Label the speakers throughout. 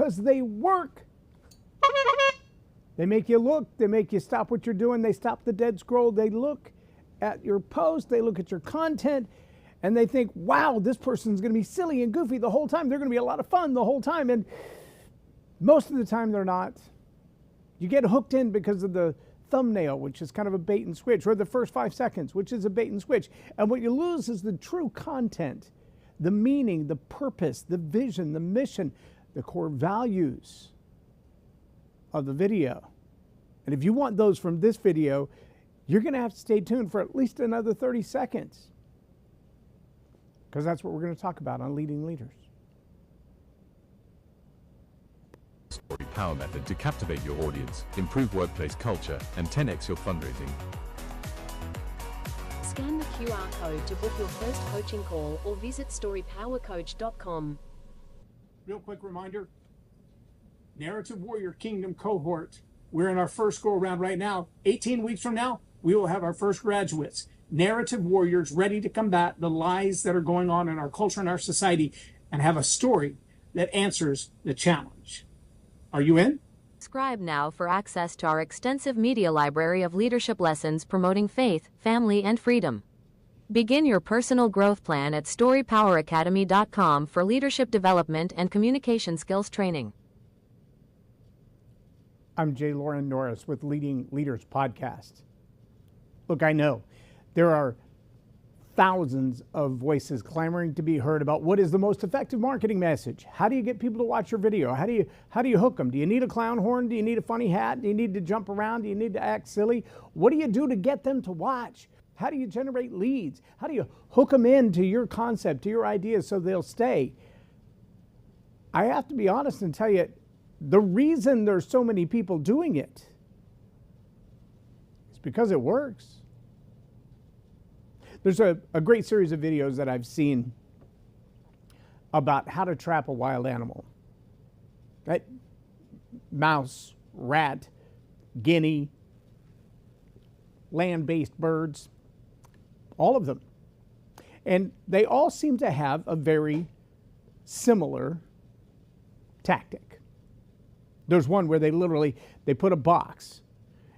Speaker 1: because they work. They make you look. They make you stop what you're doing. They stop the dead scroll. They look at your post. They look at your content. And they think, wow, this person's going to be silly and goofy the whole time. They're going to be a lot of fun the whole time. And most of the time, they're not. You get hooked in because of the thumbnail, which is kind of a bait and switch, or the first 5 seconds, which is a bait and switch. And what you lose is the true content, the meaning, the purpose, the vision, the mission, the core values of the video. And if you want those from this video, you're going to have to stay tuned for at least another 30 seconds. Because that's what we're going to talk about on Leading Leaders.
Speaker 2: Story Power Method to captivate your audience, improve workplace culture, and 10x your fundraising.
Speaker 3: Scan the QR code to book your first coaching call or visit storypowercoach.com.
Speaker 4: Real quick reminder, Narrative Warrior Kingdom cohort. We're in our first go around right now. 18 weeks from now, we will have our first graduates. Narrative warriors ready to combat the lies that are going on in our culture and our society and have a story that answers the challenge. Are you in?
Speaker 5: Subscribe now for access to our extensive media library of leadership lessons promoting faith, family, and freedom. Begin your personal growth plan at StoryPowerAcademy.com for leadership development and communication skills training.
Speaker 1: I'm J. Lauren Norris with Leading Leaders Podcast. Look, I know there are thousands of voices clamoring to be heard about what is the most effective marketing message. How do you get people to watch your video? How do you hook them? Do you need a clown horn? Do you need a funny hat? Do you need to jump around? Do you need to act silly? What do you do to get them to watch? How do you generate leads? How do you hook them into your concept, to your ideas so they'll stay? I have to be honest and tell you, the reason there's so many people doing it is because it works. There's a great series of videos that I've seen about how to trap a wild animal. Right? Mouse, rat, guinea, land-based birds, all of them. And they all seem to have a very similar tactic. There's one where they put a box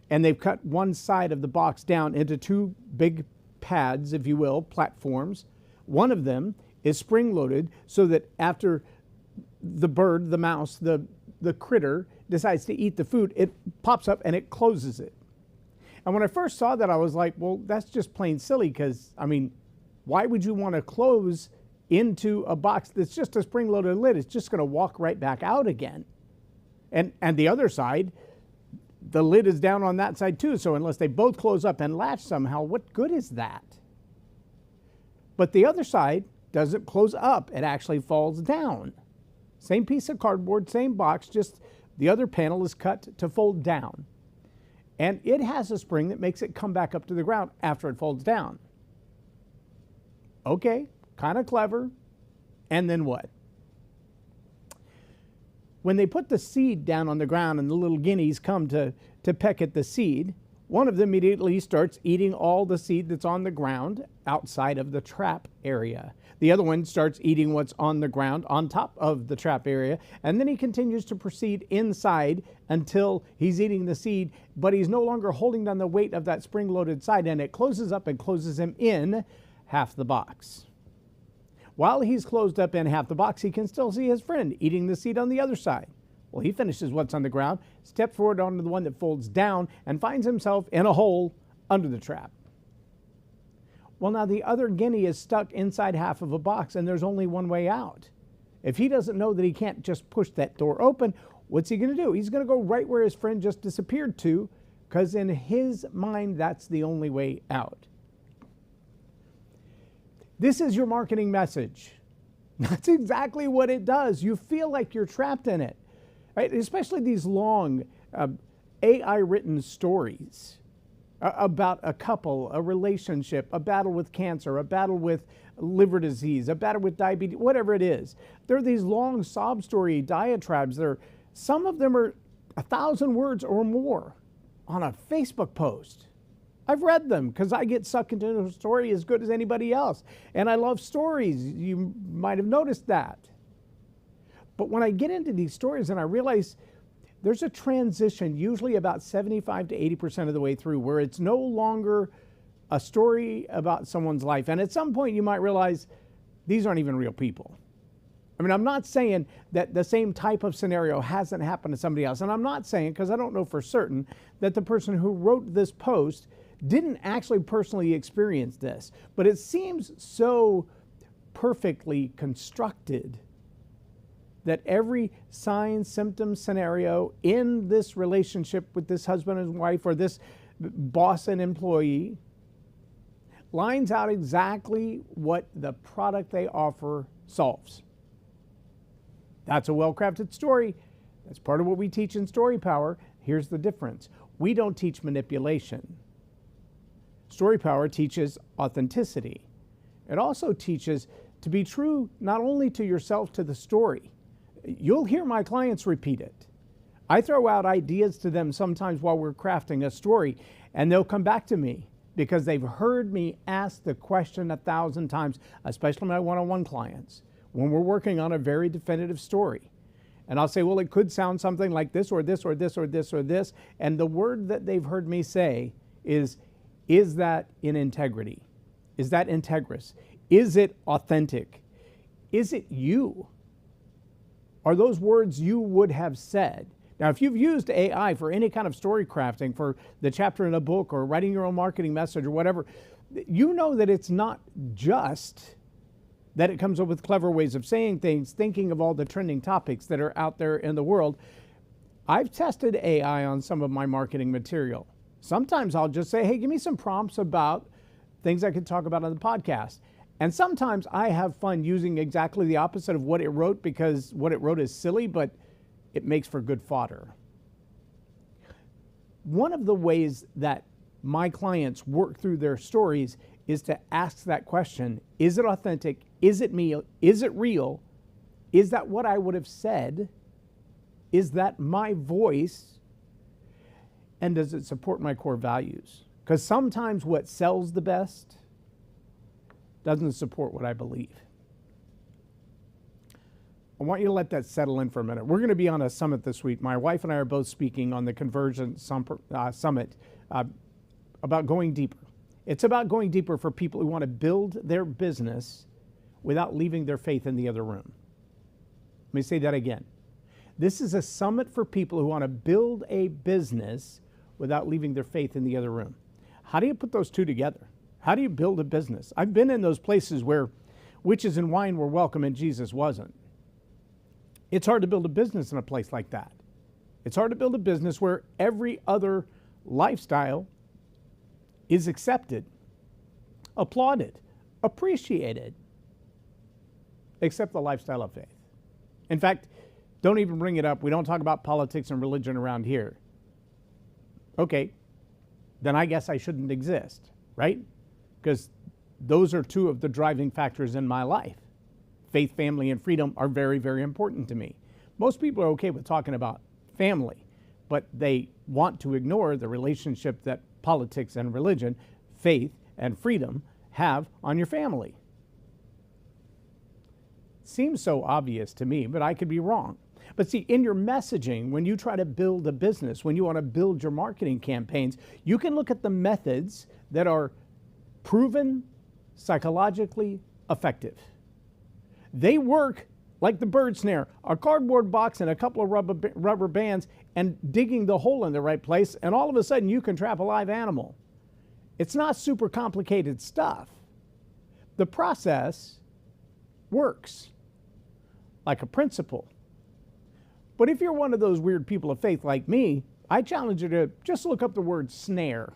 Speaker 1: and they've cut one side of the box down into two big pads, if you will, platforms. One of them is spring-loaded so that after the bird, the mouse, the critter decides to eat the food, it pops up and it closes it. And when I first saw that, I was like, well, that's just plain silly because, I mean, why would you want to close into a box that's just a spring-loaded lid? It's just going to walk right back out again. And the other side, the lid is down on that side too, so unless they both close up and latch somehow, what good is that? But the other side doesn't close up, it actually falls down. Same piece of cardboard, same box, just the other panel is cut to fold down. And it has a spring that makes it come back up to the ground after it folds down. Okay, kind of clever. And then what? When they put the seed down on the ground and the little guineas come to peck at the seed, one of them immediately starts eating all the seed that's on the ground outside of the trap area. The other one starts eating what's on the ground on top of the trap area, and then he continues to proceed inside until he's eating the seed, but he's no longer holding down the weight of that spring-loaded side, and it closes up and closes him in half the box. While he's closed up in half the box, he can still see his friend eating the seed on the other side. Well, he finishes what's on the ground, steps forward onto the one that folds down, and finds himself in a hole under the trap. Well, now the other guinea is stuck inside half of a box, and there's only one way out. If he doesn't know that he can't just push that door open, what's he going to do? He's going to go right where his friend just disappeared to, because in his mind, that's the only way out. This is your marketing message. That's exactly what it does. You feel like you're trapped in it, right? Especially these long AI-written stories about a couple, a relationship, a battle with cancer, a battle with liver disease, a battle with diabetes, whatever it is. There are these long sob story diatribes. Some of them are 1,000 words or more on a Facebook post. I've read them because I get sucked into a story as good as anybody else. And I love stories. You might have noticed that. But when I get into these stories and I realize there's a transition, usually about 75 to 80% of the way through, where it's no longer a story about someone's life. And at some point you might realize these aren't even real people. I mean, I'm not saying that the same type of scenario hasn't happened to somebody else. And I'm not saying, because I don't know for certain, that the person who wrote this post didn't actually personally experience this. But it seems so perfectly constructed that every sign, symptom, scenario in this relationship with this husband and wife or this boss and employee lines out exactly what the product they offer solves. That's a well-crafted story. That's part of what we teach in Story Power. Here's the difference. We don't teach manipulation. Story Power teaches authenticity. It also teaches to be true not only to yourself, to the story. You'll hear my clients repeat it. I throw out ideas to them sometimes while we're crafting a story, and they'll come back to me because they've heard me ask the question 1,000 times, especially my one-on-one clients, when we're working on a very definitive story. And I'll say, well, it could sound something like this or this or this or this or this. And the word that they've heard me say is that in integrity? Is that integrous? Is it authentic? Is it you? Are those words you would have said? Now, if you've used AI for any kind of story crafting, for the chapter in a book or writing your own marketing message or whatever, you know that it's not just that it comes up with clever ways of saying things, thinking of all the trending topics that are out there in the world. I've tested AI on some of my marketing material. Sometimes I'll just say, hey, give me some prompts about things I could talk about on the podcast. And sometimes I have fun using exactly the opposite of what it wrote, because what it wrote is silly, but it makes for good fodder. One of the ways that my clients work through their stories is to ask that question: is it authentic? Is it me? Is it real? Is that what I would have said? Is that my voice? And does it support my core values? Because sometimes what sells the best doesn't support what I believe. I want you to let that settle in for a minute. We're going to be on a summit this week. My wife and I are both speaking on the Conversion Summit about going deeper. It's about going deeper for people who want to build their business without leaving their faith in the other room. Let me say that again. This is a summit for people who want to build a business without leaving their faith in the other room. How do you put those two together? How do you build a business? I've been in those places where witches and wine were welcome and Jesus wasn't. It's hard to build a business in a place like that. It's hard to build a business where every other lifestyle is accepted, applauded, appreciated, except the lifestyle of faith. In fact, don't even bring it up. We don't talk about politics and religion around here. Okay, then I guess I shouldn't exist, right? Because those are two of the driving factors in my life. Faith, family, and freedom are very, very important to me. Most people are okay with talking about family, but they want to ignore the relationship that politics and religion, faith and freedom have on your family. Seems so obvious to me, but I could be wrong. But see, in your messaging, when you try to build a business, when you want to build your marketing campaigns, you can look at the methods that are proven psychologically effective. They work like the bird snare, a cardboard box and a couple of rubber bands and digging the hole in the right place, and all of a sudden you can trap a live animal. It's not super complicated stuff. The process works like a principle. But if you're one of those weird people of faith like me, I challenge you to just look up the word snare.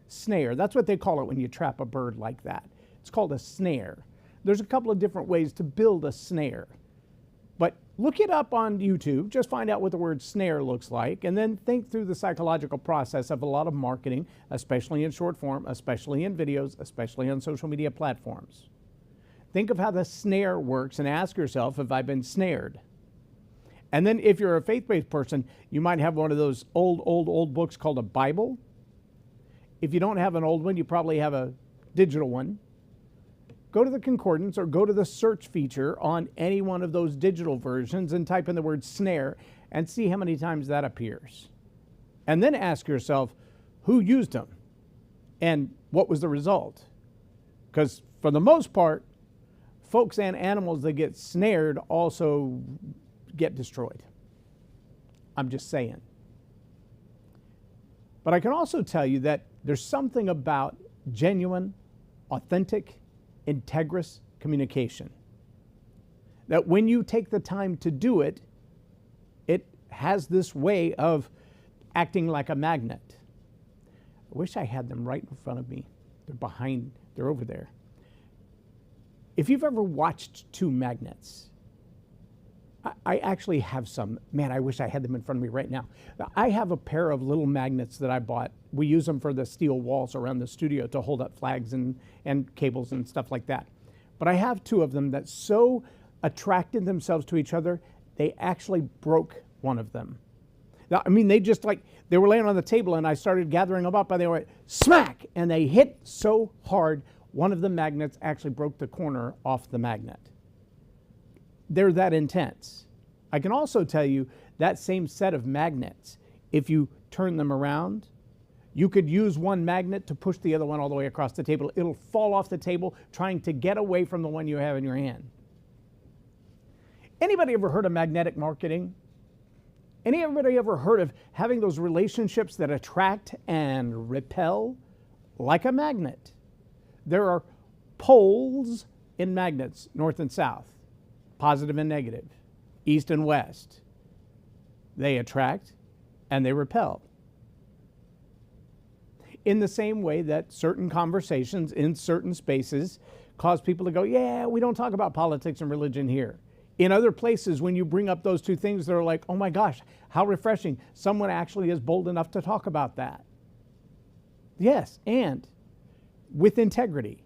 Speaker 1: Snare, that's what they call it when you trap a bird like that. It's called a snare. There's a couple of different ways to build a snare. But look it up on YouTube, just find out what the word snare looks like, and then think through the psychological process of a lot of marketing, especially in short form, especially in videos, especially on social media platforms. Think of how the snare works and ask yourself, have I been snared? And then if you're a faith-based person, you might have one of those old books called a Bible. If you don't have an old one, you probably have a digital one. go to the concordance or go to the search feature on any one of those digital versions and type in the word snare and see how many times that appears. And then ask yourself, who used them and what was the result? Because for the most part, folks and animals that get snared also get destroyed. I'm just saying. But I can also tell you that there's something about genuine, authentic, integrous communication. That when you take the time to do it, it has this way of acting like a magnet. I wish I had them right in front of me. They're over there. If you've ever watched two magnets, I actually have some. Man, I wish I had them in front of me right now. I have a pair of little magnets that I bought. We use them for the steel walls around the studio to hold up flags and cables and stuff like that. But I have two of them that so attracted themselves to each other, they actually broke one of them. Now, I mean, they were laying on the table and I started gathering them up and they went smack, and they hit so hard, one of the magnets actually broke the corner off the magnet. They're that intense. I can also tell you that same set of magnets, if you turn them around, you could use one magnet to push the other one all the way across the table. It'll fall off the table trying to get away from the one you have in your hand. Anybody ever heard of magnetic marketing? Anybody ever heard of having those relationships that attract and repel like a magnet? There are poles in magnets, north and south, positive and negative, east and west. They attract and they repel. In the same way that certain conversations in certain spaces cause people to go, yeah, we don't talk about politics and religion here. In other places, when you bring up those two things, they're like, oh my gosh, how refreshing. Someone actually is bold enough to talk about that. Yes, and with integrity,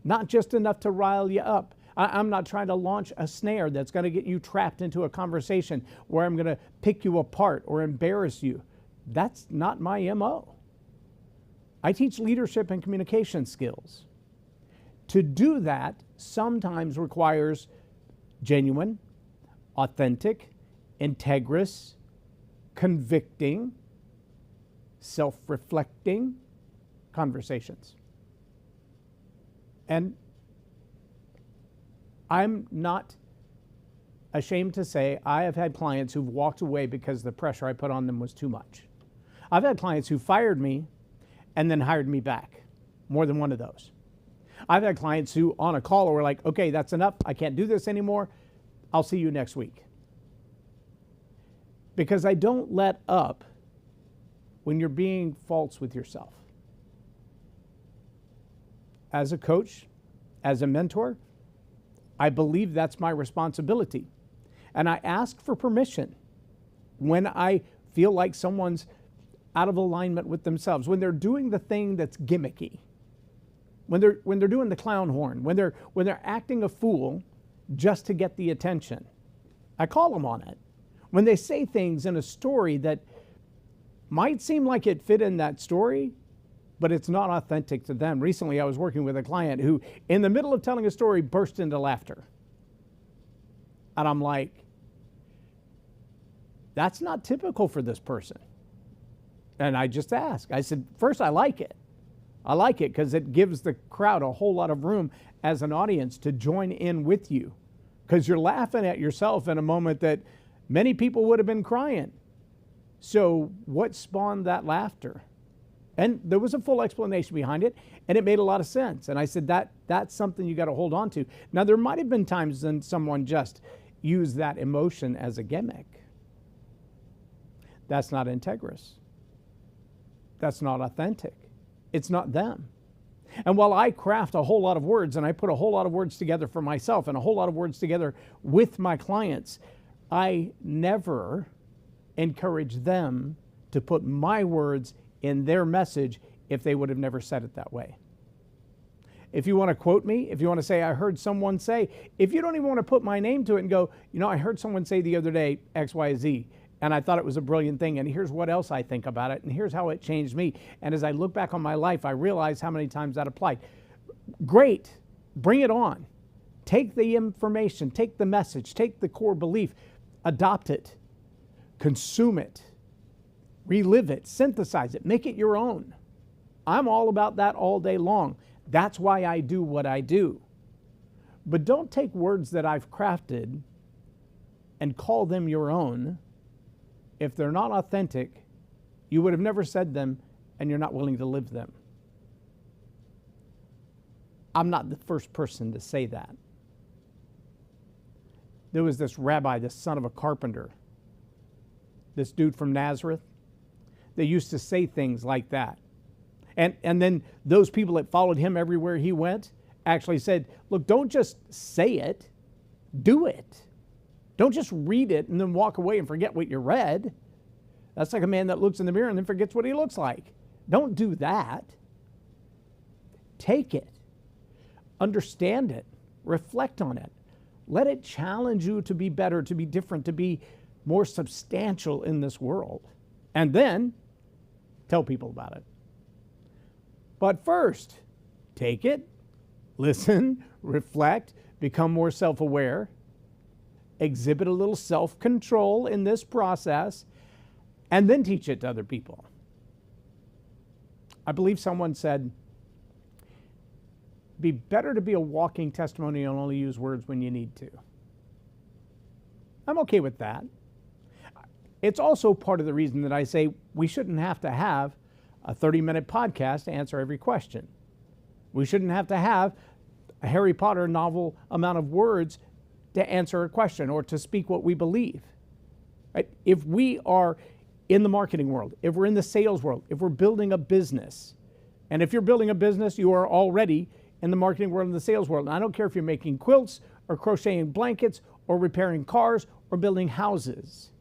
Speaker 1: not just enough to rile you up. I'm not trying to launch a snare that's going to get you trapped into a conversation where I'm going to pick you apart or embarrass you. That's not my MO. I teach leadership and communication skills. To do that sometimes requires genuine, authentic, integrous, convicting, self-reflecting conversations. And I'm not ashamed to say I have had clients who've walked away because the pressure I put on them was too much. I've had clients who fired me and then hired me back. More than one of those. I've had clients who on a call were like, okay, that's enough. I can't do this anymore. I'll see you next week. Because I don't let up when you're being false with yourself. As a coach, as a mentor, I believe that's my responsibility. And I ask for permission when I feel like someone's out of alignment with themselves, when they're doing the thing that's gimmicky, when they're doing the clown horn, when they're acting a fool just to get the attention. I call them on it. When they say things in a story that might seem like it fit in that story, but it's not authentic to them. Recently, I was working with a client who, in the middle of telling a story, burst into laughter. And I'm like, that's not typical for this person. And I just asked. I said, first, I like it. I like it because it gives the crowd a whole lot of room as an audience to join in with you. Because you're laughing at yourself in a moment that many people would have been crying. So what spawned that laughter? And there was a full explanation behind it, and it made a lot of sense. And I said, that's something you got to hold on to. Now, there might have been times when someone just used that emotion as a gimmick. That's not integrous. That's not authentic. It's not them. And while I craft a whole lot of words, and I put a whole lot of words together for myself and a whole lot of words together with my clients, I never encourage them to put my words in their message if they would have never said it that way. If you want to quote me, if you want to say, I heard someone say, if you don't even want to put my name to it and go, I heard someone say the other day X, Y, Z, and I thought it was a brilliant thing, and here's what else I think about it, and here's how it changed me. And as I look back on my life, I realize how many times that applied. Great. Bring it on. Take the information, take the message, take the core belief, adopt it, consume it, relive it, synthesize it, make it your own. I'm all about that all day long. That's why I do what I do. But don't take words that I've crafted and call them your own. If they're not authentic, you would have never said them, and you're not willing to live them. I'm not the first person to say that. There was this rabbi, this son of a carpenter, this dude from Nazareth. They used to say things like that. And then those people that followed him everywhere he went actually said, look, don't just say it, do it. Don't just read it and then walk away and forget what you read. That's like a man that looks in the mirror and then forgets what he looks like. Don't do that. Take it. Understand it. Reflect on it. Let it challenge you to be better, to be different, to be more substantial in this world. And then tell people about it. But first, take it, listen, reflect, become more self-aware, exhibit a little self-control in this process, and then teach it to other people. I believe someone said, be better to be a walking testimony and only use words when you need to. I'm okay with that. It's also part of the reason that I say we shouldn't have to have a 30-minute podcast to answer every question. We shouldn't have to have a Harry Potter novel amount of words to answer a question or to speak what we believe. Right? If we are in the marketing world, if we're in the sales world, if we're building a business, and if you're building a business, you are already in the marketing world and the sales world. And I don't care if you're making quilts or crocheting blankets or repairing cars or building houses.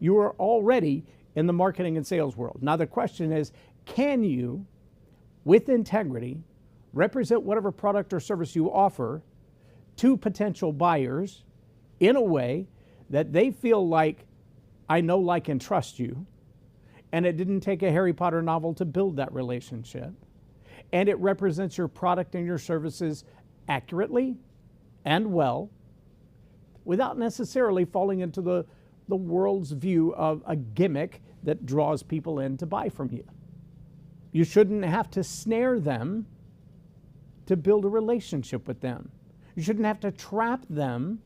Speaker 1: You are already in the marketing and sales world. Now the question is, can you, with integrity, represent whatever product or service you offer to potential buyers in a way that they feel like, I know, like, and trust you, and it didn't take a Harry Potter novel to build that relationship, and it represents your product and your services accurately and well, without necessarily falling into the world's view of a gimmick that draws people in to buy from you. You shouldn't have to snare them to build a relationship with them. You shouldn't have to trap them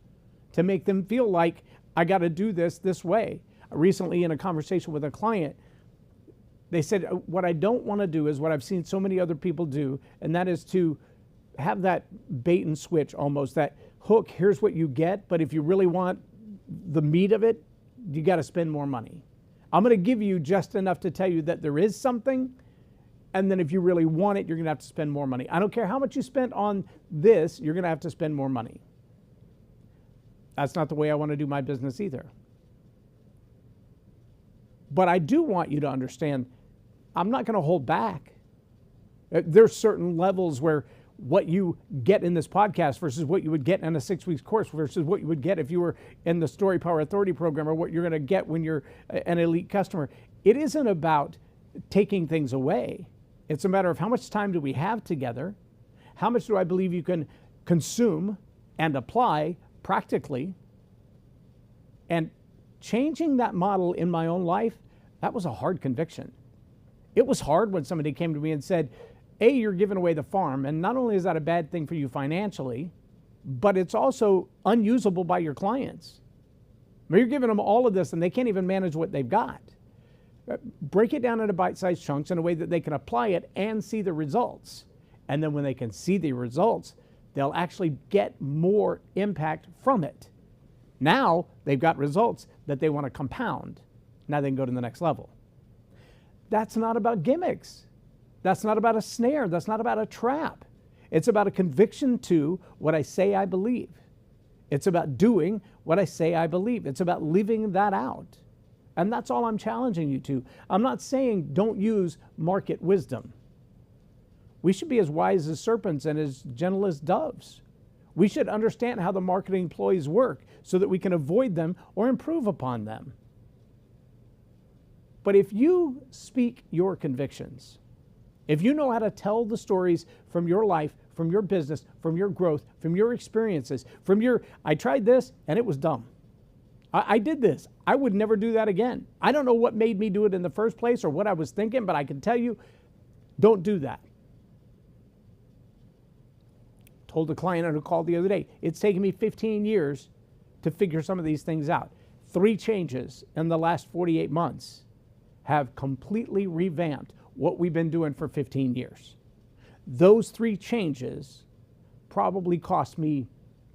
Speaker 1: to make them feel like, I got to do this way. Recently, in a conversation with a client, they said, what I don't want to do is what I've seen so many other people do, and that is to have that bait and switch almost, that hook, here's what you get, but if you really want the meat of it, you got to spend more money. I'm going to give you just enough to tell you that there is something, and then if you really want it, you're going to have to spend more money. I don't care how much you spent on this, you're going to have to spend more money. That's not the way I want to do my business either. But I do want you to understand, I'm not going to hold back. There's certain levels where what you get in this podcast versus what you would get in a 6-week course versus what you would get if you were in the Story Power Authority program, or what you're going to get when you're an elite customer. It isn't about taking things away. It's a matter of how much time do we have together? How much do I believe you can consume and apply practically? And changing that model in my own life, that was a hard conviction. It was hard when somebody came to me and said, A, you're giving away the farm, and not only is that a bad thing for you financially, but it's also unusable by your clients. I mean, you're giving them all of this and they can't even manage what they've got. Break it down into bite-sized chunks in a way that they can apply it and see the results. And then when they can see the results, they'll actually get more impact from it. Now they've got results that they want to compound. Now they can go to the next level. That's not about gimmicks. That's not about a snare. That's not about a trap. It's about a conviction to what I say I believe. It's about doing what I say I believe. It's about living that out. And that's all I'm challenging you to. I'm not saying don't use market wisdom. We should be as wise as serpents and as gentle as doves. We should understand how the marketing ploys work so that we can avoid them or improve upon them. But if you speak your convictions If you know how to tell the stories from your life, from your business, from your growth, from your experiences, I tried this and it was dumb. I did this. I would never do that again. I don't know what made me do it in the first place or what I was thinking, but I can tell you, don't do that. Told a client on a call the other day, it's taken me 15 years to figure some of these things out. 3 changes in the last 48 months have completely revamped what we've been doing for 15 years. Those 3 changes probably cost me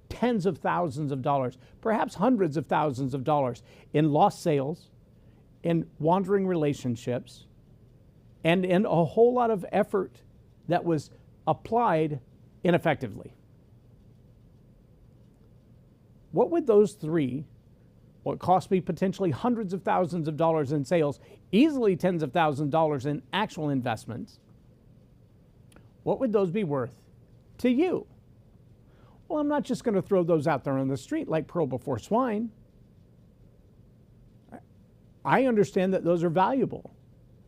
Speaker 1: tens of thousands of dollars, perhaps hundreds of thousands of dollars in lost sales, in wandering relationships, and in a whole lot of effort that was applied ineffectively. What would those 3, what cost me potentially hundreds of thousands of dollars in sales, easily tens of thousands of dollars in actual investments, what would those be worth to you? Well, I'm not just going to throw those out there on the street like pearl before swine. I understand that those are valuable,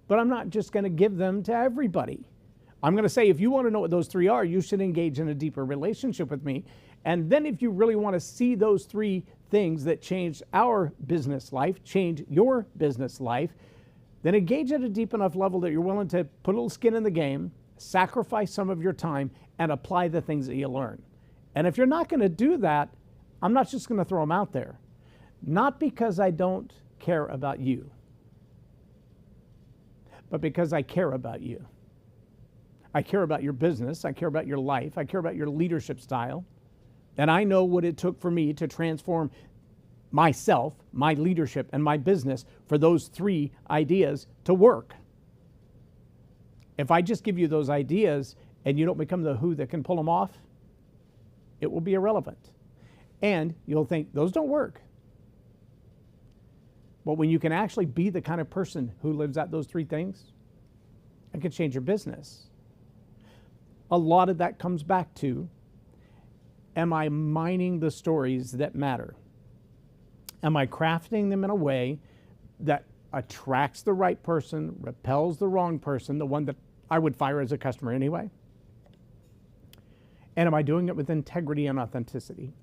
Speaker 1: but I'm not just going to give them to everybody. I'm going to say, if you want to know what those 3 are, you should engage in a deeper relationship with me. And then if you really want to see those 3 things that change our business life, change your business life, then engage at a deep enough level that you're willing to put a little skin in the game, sacrifice some of your time, and apply the things that you learn. And if you're not going to do that, I'm not just going to throw them out there. Not because I don't care about you, but because I care about you. I care about your business. I care about your life. I care about your leadership style. And I know what it took for me to transform myself, my leadership, and my business for those 3 ideas to work. If I just give you those ideas and you don't become the who that can pull them off, it will be irrelevant. And you'll think, those don't work. But when you can actually be the kind of person who lives out those 3 things, it can change your business. A lot of that comes back to, am I mining the stories that matter? Am I crafting them in a way that attracts the right person, repels the wrong person, the one that I would fire as a customer anyway? And am I doing it with integrity and authenticity?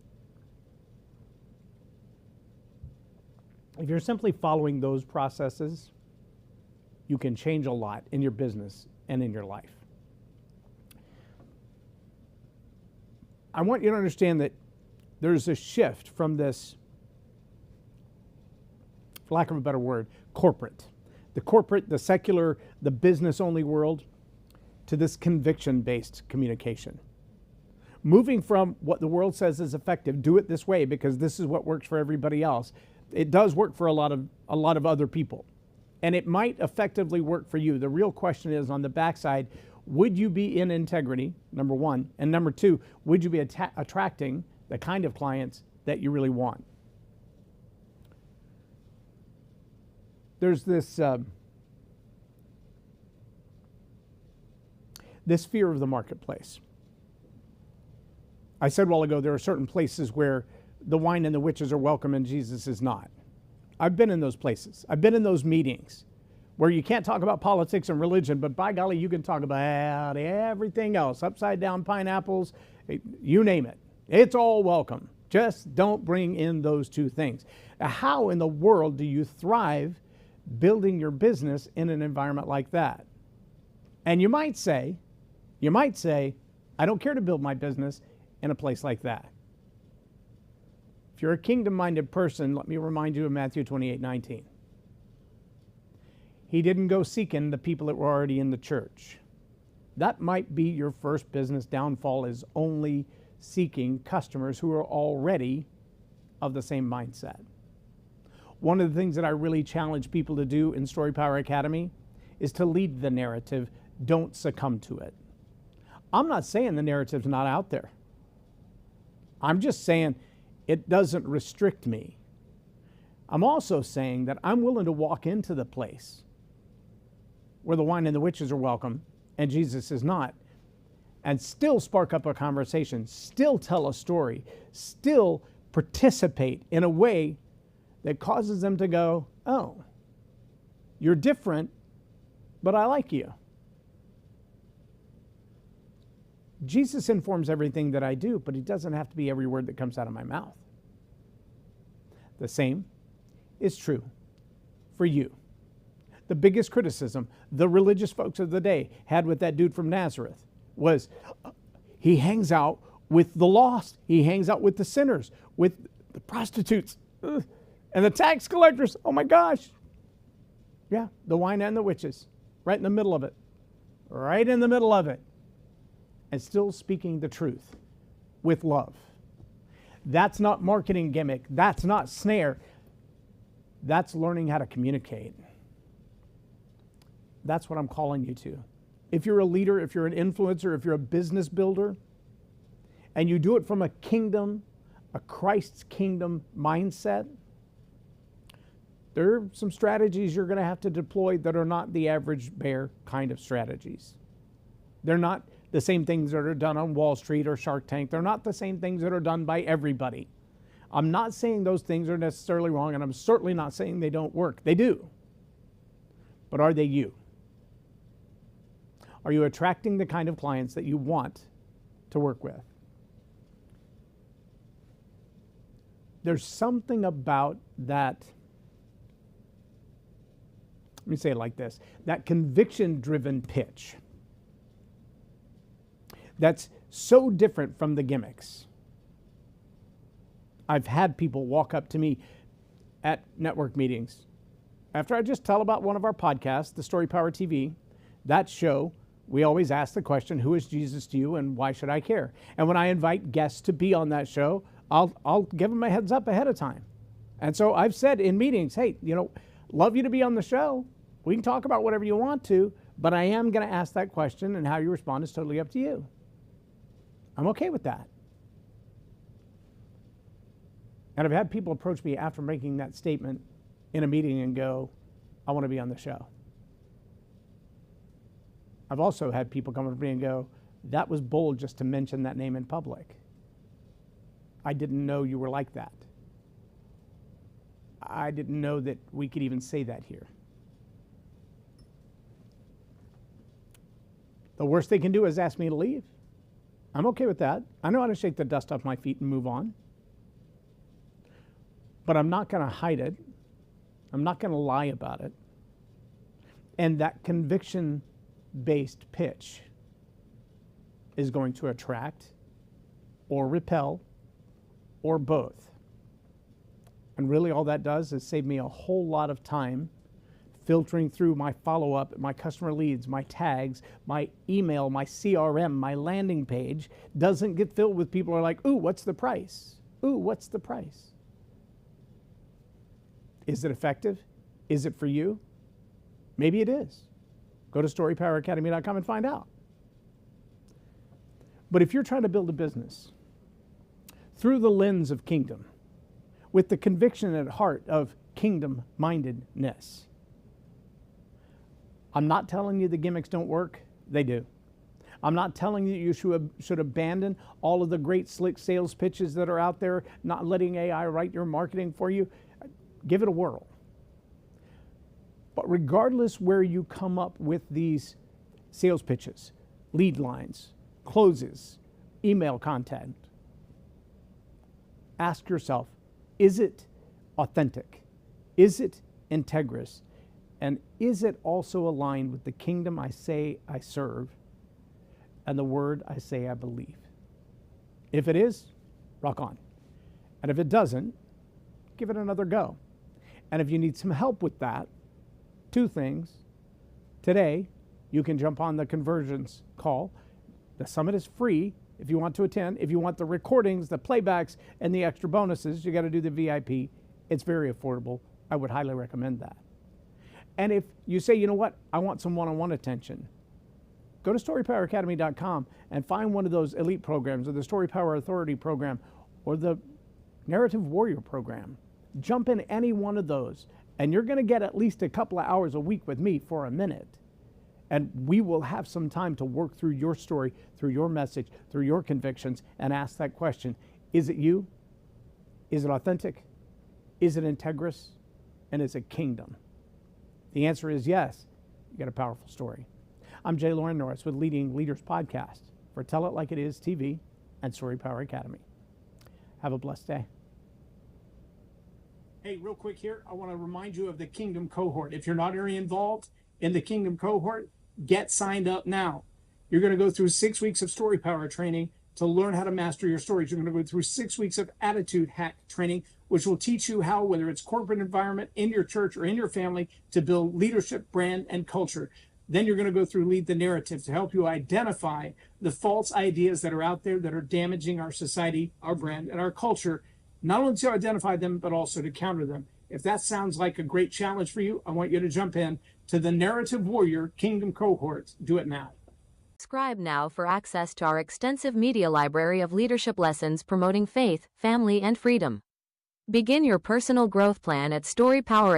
Speaker 1: If you're simply following those processes, you can change a lot in your business and in your life. I want you to understand that there's a shift from this, for lack of a better word, corporate, the secular, the business-only world, to this conviction-based communication. Moving from what the world says is effective, do it this way because this is what works for everybody else. It does work for a lot of other people, and it might effectively work for you. The real question is, on the backside, would you be in integrity, number 1, and number 2, would you be attracting the kind of clients that you really want? There's this this fear of the marketplace. I said a while ago, there are certain places where the wine and the witches are welcome and Jesus is not. I've been in those places. I've been in those meetings where you can't talk about politics and religion, but by golly, you can talk about everything else, upside down pineapples, you name it. It's all welcome. Just don't bring in those 2 things. Now, how in the world do you thrive building your business in an environment like that? And you might say, I don't care to build my business in a place like that. If you're a kingdom-minded person, let me remind you of Matthew 28:19. He didn't go seeking the people that were already in the church. That might be your first business downfall, is only seeking customers who are already of the same mindset. One of the things that I really challenge people to do in Story Power Academy is to lead the narrative. Don't succumb to it. I'm not saying the narrative's not out there. I'm just saying it doesn't restrict me. I'm also saying that I'm willing to walk into the place where the wine and the witches are welcome and Jesus is not, and still spark up a conversation, still tell a story, still participate in a way that causes them to go, oh, you're different, but I like you. Jesus informs everything that I do, but he doesn't have to be every word that comes out of my mouth. The same is true for you. The biggest criticism the religious folks of the day had with that dude from Nazareth was he hangs out with the lost. He hangs out with the sinners, with the prostitutes, and the tax collectors. Oh my gosh. Yeah, the wine and the witches, right in the middle of it. Right in the middle of it. And still speaking the truth with love. That's not marketing gimmick. That's not snare. That's learning how to communicate. That's what I'm calling you to. If you're a leader, if you're an influencer, if you're a business builder, and you do it from a kingdom, a Christ's kingdom mindset, there are some strategies you're going to have to deploy that are not the average bear kind of strategies. They're not the same things that are done on Wall Street or Shark Tank. They're not the same things that are done by everybody. I'm not saying those things are necessarily wrong, and I'm certainly not saying they don't work. They do. But are they you? Are you attracting the kind of clients that you want to work with? There's something about that, let me say it like this, that conviction-driven pitch that's so different from the gimmicks. I've had people walk up to me at network meetings after I just tell about one of our podcasts, the Story Power TV, that show. We always ask the question, who is Jesus to you and why should I care? And when I invite guests to be on that show, I'll give them a heads up ahead of time. And so I've said in meetings, hey, love you to be on the show. We can talk about whatever you want to, but I am going to ask that question, and how you respond is totally up to you. I'm okay with that. And I've had people approach me after making that statement in a meeting and go, I want to be on the show. I've also had people come up to me and go, that was bold just to mention that name in public. I didn't know you were like that. I didn't know that we could even say that here. The worst they can do is ask me to leave. I'm okay with that. I know how to shake the dust off my feet and move on. But I'm not going to hide it. I'm not going to lie about it. And that conviction-based pitch is going to attract or repel or both. And really all that does is save me a whole lot of time filtering through my follow-up, my customer leads, my tags, my email, my CRM, my landing page doesn't get filled with people who are like, ooh, what's the price? Ooh, what's the price? Is it effective? Is it for you? Maybe it is. Go to storypoweracademy.com and find out. But if you're trying to build a business through the lens of kingdom, with the conviction at heart of kingdom-mindedness, I'm not telling you the gimmicks don't work. They do. I'm not telling you you should abandon all of the great slick sales pitches that are out there, not letting AI write your marketing for you. Give it a whirl. But regardless where you come up with these sales pitches, lead lines, closes, email content, ask yourself, is it authentic? Is it integrous? And is it also aligned with the kingdom I say I serve and the word I say I believe? If it is, rock on. And if it doesn't, give it another go. And if you need some help with that, two things. Today, you can jump on the conversions call. The summit is free if you want to attend. If you want the recordings, the playbacks, and the extra bonuses, you got to do the VIP. It's very affordable. I would highly recommend that. And if you say, you know what, I want some one-on-one attention, go to storypoweracademy.com and find one of those elite programs, or the Story Power Authority program, or the Narrative Warrior program. Jump in any one of those, and you're going to get at least a couple of hours a week with me for a minute. And we will have some time to work through your story, through your message, through your convictions, and ask that question. Is it you? Is it authentic? Is it integrous? And is it kingdom? The answer is yes. You got a powerful story. I'm J. Loren Norris with Leading Leaders Podcast for Tell It Like It Is TV and Story Power Academy. Have a blessed day.
Speaker 4: Hey, real quick here, I want to remind you of the Kingdom Cohort. If you're not already involved in the Kingdom Cohort, get signed up now. You're going to go through 6 weeks of Story Power training to learn how to master your stories. You're going to go through 6 weeks of Attitude Hack training, which will teach you how, whether it's corporate environment, in your church, or in your family, to build leadership, brand, and culture. Then you're going to go through Lead the Narrative to help you identify the false ideas that are out there that are damaging our society, our brand, and our culture, not only to identify them, but also to counter them. If that sounds like a great challenge for you, I want you to jump in to the Narrative Warrior Kingdom Cohort. Do it now.
Speaker 5: Subscribe now for access to our extensive media library of leadership lessons promoting faith, family, and freedom. Begin your personal growth plan at Story Power